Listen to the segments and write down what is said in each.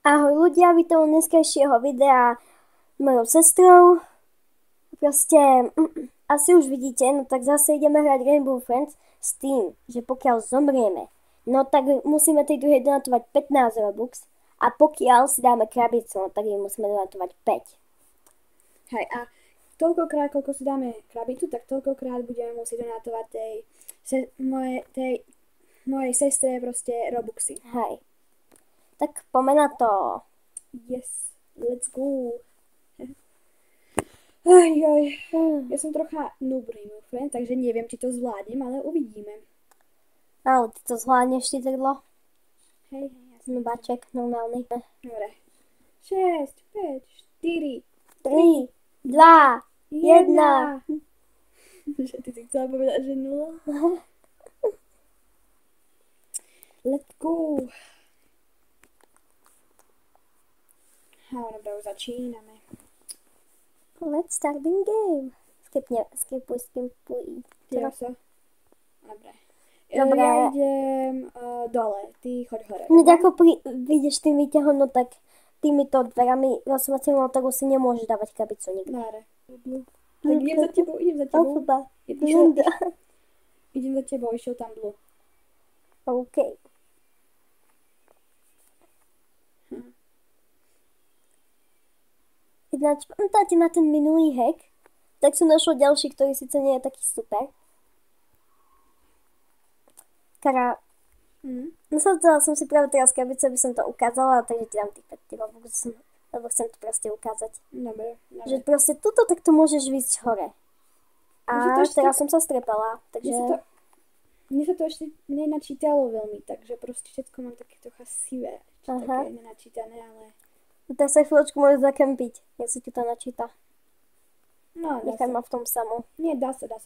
Ahoj ľudia, vítam u dneskajšieho videa s mojou sestrou. Proste, asi už vidíte, no tak zase ideme hrať Rainbow Friends s tým, že pokiaľ zomrieme, no tak musíme tej druhej donatovať 15 Robux a pokiaľ si dáme krabicu, no tak jej musíme donatovať 5. Hej, a toľkokrát, koľko si dáme krabicu, tak toľkokrát budeme musieť donatovať mojej sestre proste Robuxy. Hej. Tak poďme na to. Yes, let's go. Ajoj, ja som trocha noob Rainbow Friends, takže neviem, či to zvládnem, ale uvidíme. Ale ty to zvládneš, ty trdlo? Hej, Nubáček, normálny. Dobre. 6, 5, 4, 3, 2, 1. Že ty si chcela povedať, že 0? Let's go. Dobre, už začíname. Let's start the game. Skipuj. Ja sa. Dobre. Dobre. Ja idem dole, ty choď hore. Hneď ako vyjdeš tým výťahom, no tak týmito dverami rozsúvacieho motoru si nemôžeš dávať krabicu nikdy. Dobre. Tak idem za tebou. Alfaba. Idem za tebou, išiel tam Blue. OK. Ináč, pamätáte na ten minulý hack? Tak som našla ďalší, ktorý síce nie je taký super. Nasadzala som si práve teraz krabicu, aby som to ukázala, takže ti dám tých 5 Robux, lebo chcem to proste ukázať. Dobre. Že proste tuto takto môžeš výjsť hore. A teraz som sa strepala, takže... Mne sa to ešte nenačítalo veľmi, takže proste všetko mám také trocha sivé. Také nenačítané, ale... Tak sa chvíľočku môžeš zakempiť, jak si ti to načíta. No, nechaj ma v tom samú. Nie, dá sa to.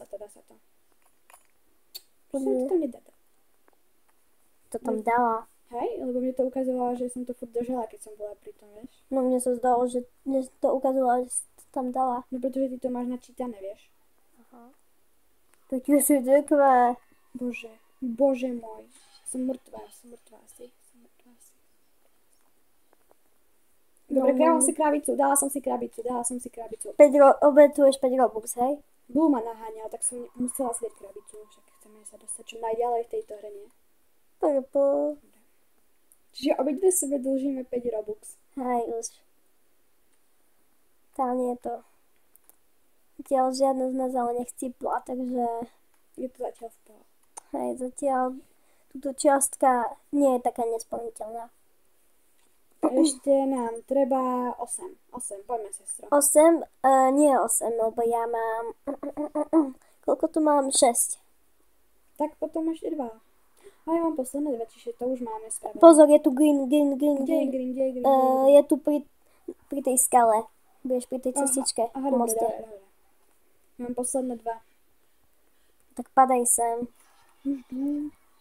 Proste to tam nedá. To tam dala. Hej, lebo mne to ukazovalo, že som to furt držala, keď som bola pri tom, vieš. No mne sa zdalo, že mne to ukazovalo, že si to tam dala. No pretože ty to máš načítané, vieš. Aha. Tak je si dekvé. Bože môj. Som mŕtvá asi. Dobre, dala som si krabicu. Obetuješ 5 Robux, hej? Blue ma naháňal, tak som musela si dať krabicu, však chceme sa dostať čo najďalej v tejto hre, nie? Purple. Čiže obidve sebe dlžíme 5 Robux. Hej, už. Tá nie je to. Zatiaľ žiadna z nás ale nechcípla, takže... Je to zatiaľ v pohode. Hej, zatiaľ túto čiastka nie je taká nesplniteľná. Ešte nám treba 8, poďme sestro. 8? Nie 8, lebo ja mám... Koľko tu mám? 6. Tak potom ešte 2. A ja mám posledné 2, čiže to už máme spravené. Pozor, je tu green. Kde je green? Je tu pri tej skale. Budeš pri tej cestičke. Aha, dobre. Mám posledné 2. Tak padaj sem.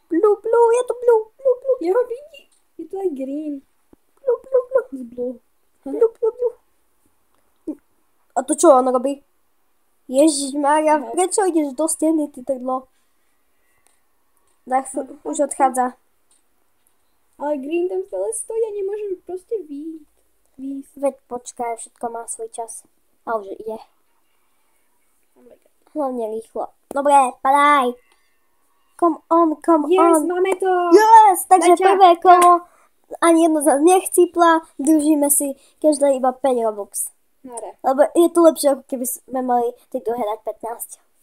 Blue, je tu blue. Ja ho vidím. Je tu aj green. Blue. A to čo on robí? Ježišmária, prečo ideš do steny, ty trdlo? Tak už odchádza. Ale green tam stále stojí a nemôžem proste výjsť. Veď počkaj, všetko má svoj čas. A už ide. Hlavne rýchlo. Dobre, padaj. Come on. Yes, máme to. Yes, takže prvé kolo. Ani jedno z nás nechcípla, držíme si každá iba 5 Robux. Dobre. Lebo je to lepšie, ako keby sme mali tej druhé dať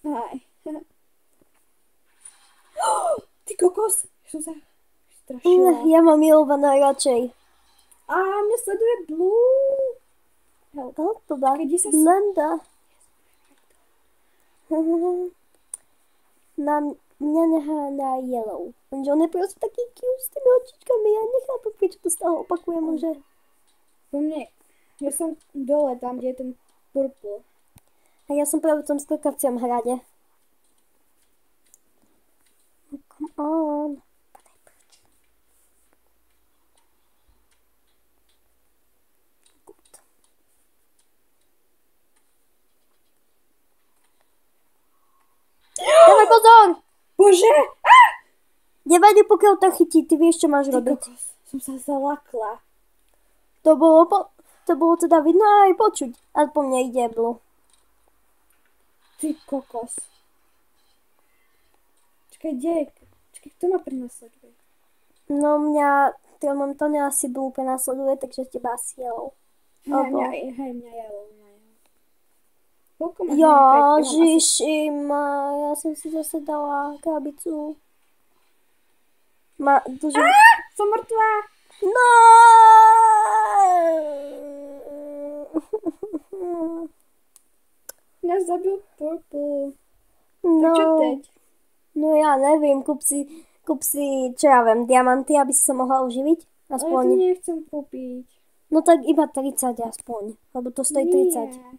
15. Aj. Ty kokos. Som sa strašila. Ja mám milovaná radšej. A mňa sleduje Blue. Help, Kedy sa... Blenda. Mňa nechá na yellow. Lenže on je proste taký cute s tými očičkami. Ja nechápam, prečo to stále opakujem, že... Po mne, ja som dole tam, kde je ten purple. A ja som práve v tom skakacom hrade. Come on. Padaj preč. Good. Dávaj pozor! Bože! Nevadí, pokiaľ to chytí, ty vieš, čo máš robiť. Som sa zalakla. To bolo teda vidno aj počuť. A po mne ide Blue. Ty kokos. Čakaj, kto ma prenasleduje? No mňa momentálne asi Blue prenasleduje, takže teba asi Yellow. Hej, mňa Yellow. Koľko máš? Ježiši, ja som si zase dala krabicu. Som mŕtvá. No! Mňa zabil Purple. No. Tak čo teď? No ja neviem, kúp si, čo ja viem, diamanty, aby si sa mohla uživiť. Ale Aspoň. to nechcem kúpiť. No tak iba 30 aspoň, lebo to stojí 30. Nie.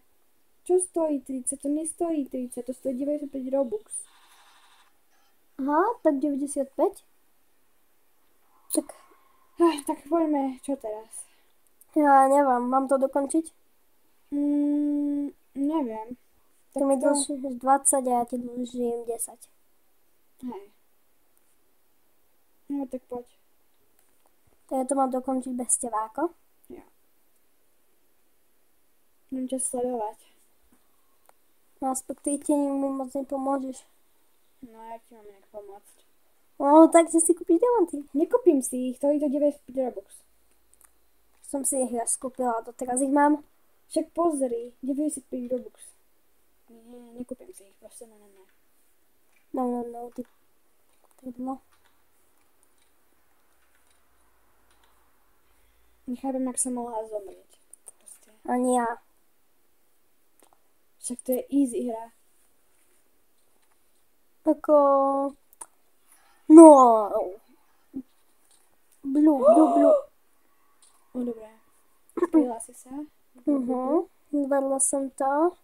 Čo stojí 30? To nestojí 30, to stojí 95 Robux. Aha, tak 95? Tak poďme, čo teraz? Ja neviem, mám to dokončiť? Neviem. Tak mi dlžíš 20 a ja ti dlžím 10. Hej. No tak poď. To ja to mám dokončiť bez teba, ako? Ja. Mám ťa sledovať. No aspoň ty mi moc nepomôžeš. No ja ti mám nejak pomôcť. No tak si kúpiš diamanty. Nekúpim si ich, stojí to 95 Robux. Som si ich raz kúpila, doteraz ich mám. Však pozri, 95 Robux. Nie, nekúpim si ich, proste ne. No, ty no. Nechápem, jak som mohla zomrieť. Proste. Ani ja. Však to je easy hra. Ako... No. Blue. No dobré. Prihlási sa. Zvedla som to.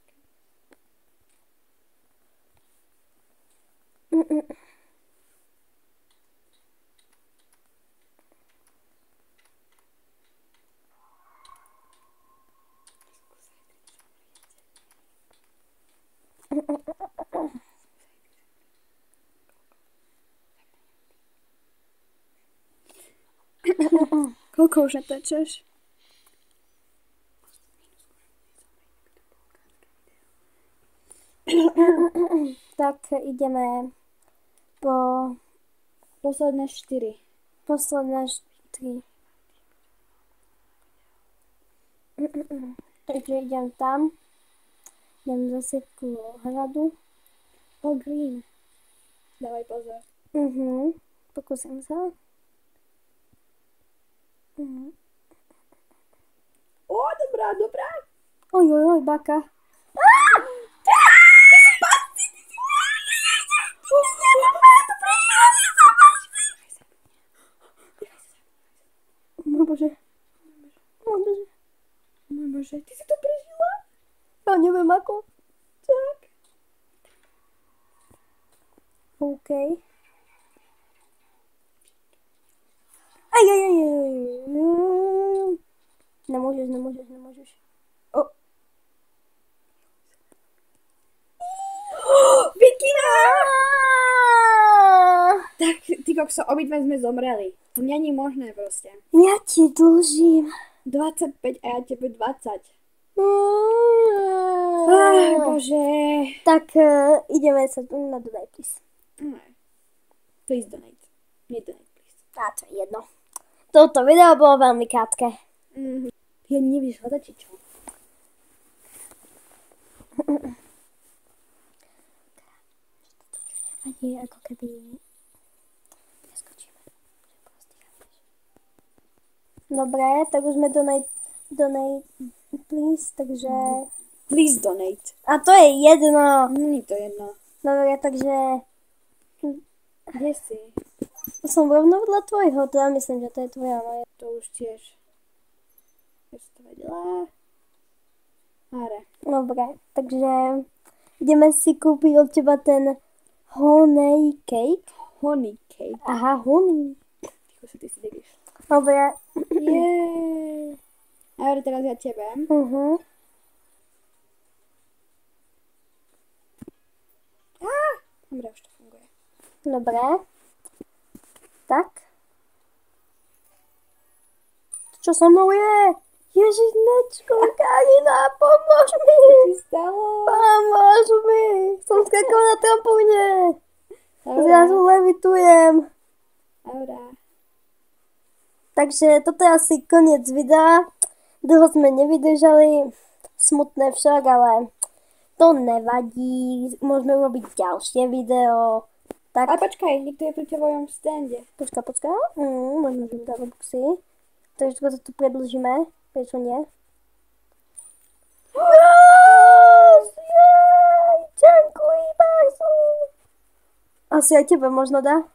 Koľko už natáčaš? Tak ideme po Posledné 4. posledné 3. Takže idem tam. Idem zase ku hradu. Green. Dávaj pozor. Pokúsim sa. Dobrá. Oj, baka. Môj Bože, ty si to prežila? Ja neviem ako. Tak. OK. Aj. Nemôžeš. Vikina! Tak, ty kokso, obidve sme zomreli. To není možné proste. Ja ti dlžím. 25 a ja tebe 20. Mm. Bože. Tak ideme sa na donate, please. Please donate. Nie donate, please. A to je jedno. Toto video bolo veľmi krátke. Ty ani nevieš hľadať, či čo? Nie, ako keby... Preskočíme. Dobre, tak už sme donate, please, takže... Please donate. A to je jedno. Není to jedno. Dobre, takže... Kde si? Som rovno vedľa tvojho, to ja myslím, že to je tvoja moja. To už tiež. Ja som to vedela. Áre. Dobre, takže... Ideme si kúpiť od teba ten honey cake. Honey cake. Aha, honey. Ty si devíš. Dobre. Jej. Áre, teraz ja tebe. Dobre, už to funguje. Dobre. Tak. Čo so mnou je? Ježišnečko, Karina, pomôž mi! Čo ti stalo? Pomôž mi! Som skakala na trampolíne. Zrazu levitujem. Aura. Takže toto je asi koniec videa. Dlho sme nevydržali. Smutné však, ale to nevadí. Môžeme urobiť ďalšie video. Tak. Ale počkaj, niekto je pri tvojom stande. Počkaj. Môžeme tu dať boxy. Takže to tu predlžíme. Prečo nie? Yes! Jej! Ďakujem, Barsu! Asi aj tebe možno dá.